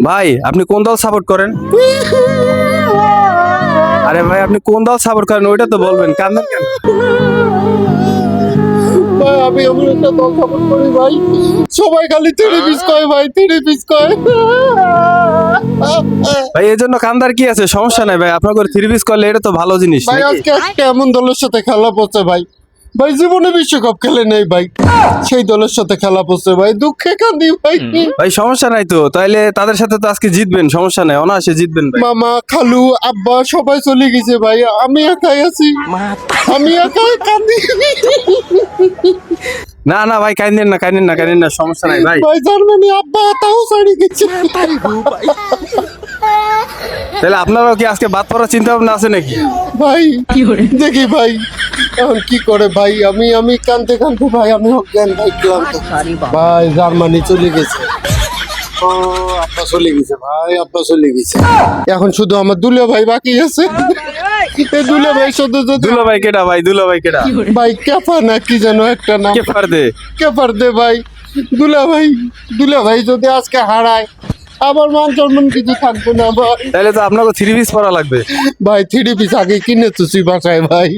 ভাই আপনি কোন দল সাপোর্ট করেন? আরে ভাই আপনি কোন দল সাপোর্ট করেন ওইটা তো বলবেন, কান্দেন কেন? ভাই আমি এমন একটা দল সাপোর্ট করি ভাই, সবাই খালি তিরি পিস কয় ভাই, তিরি পিস কয়। ভাই এই জন্য কান্দার কি আছে, সমস্যা নাই ভাই, আপনার করে থ্রি পিস করলে এটা তো ভালো জিনিস ভাই নাকি? আজকে একটা এমন দলের সাথে খেলা পড়ছে ভাই, ভাই জীবনে বিশ্বকাপ খেলে নেই ভাই, সেই দলের সাথে খেলা পড়ছে ভাই, দুঃখে কান্দি ভাই। ভাই সমস্যা নাই তো, তাইলে তাদের সাথে তো আজকে জিতবেন, সমস্যা নাই, অনায়াসে জিতবেন ভাই। মামা খালু আব্বা সবাই চলে গেছে ভাই, আমি একাই আছি, আমি একাই কান্দি। না না ভাই কাইন্দেন না, কাইন্দেন না, কাইন্দেন না, সমস্যা নাই ভাই। ভাই জার্মানি আব্বা তাও ছাড়ি গেছে। তাহলে আপনারাও কি আজকে বাদ পড়ার চিন্তা ভাবনা আছে নাকি? ভাই দেখি ভাই এখন কি করে ভাই, আমি কানতে কানতে ভাই আমি অজ্ঞান ভাই, ক্লান্ত ভাই, জার্মানি চলে গেছে। ও আপা চলে গেছে ভাই, আপা চলে গেছে, এখন শুধু আমার দুলে ভাই বাকি আছে। এই দুলে ভাই শুধু যদি দুলা ভাই কেডা ভাই, দুলা ভাই কেডা? ভাই কেফা না কি যেন একটা নাম, কে পারদে? কেফার দে ভাই, দুলে ভাই যদি আজকে হারায় আমার মান সম্মান কিছু থাকবে না ভাই। তাহলে তো আপনাকে থ্রি পিস পরা লাগবে। ভাই থ্রি পিস আগে কিনে তুই বাসায় ভাই।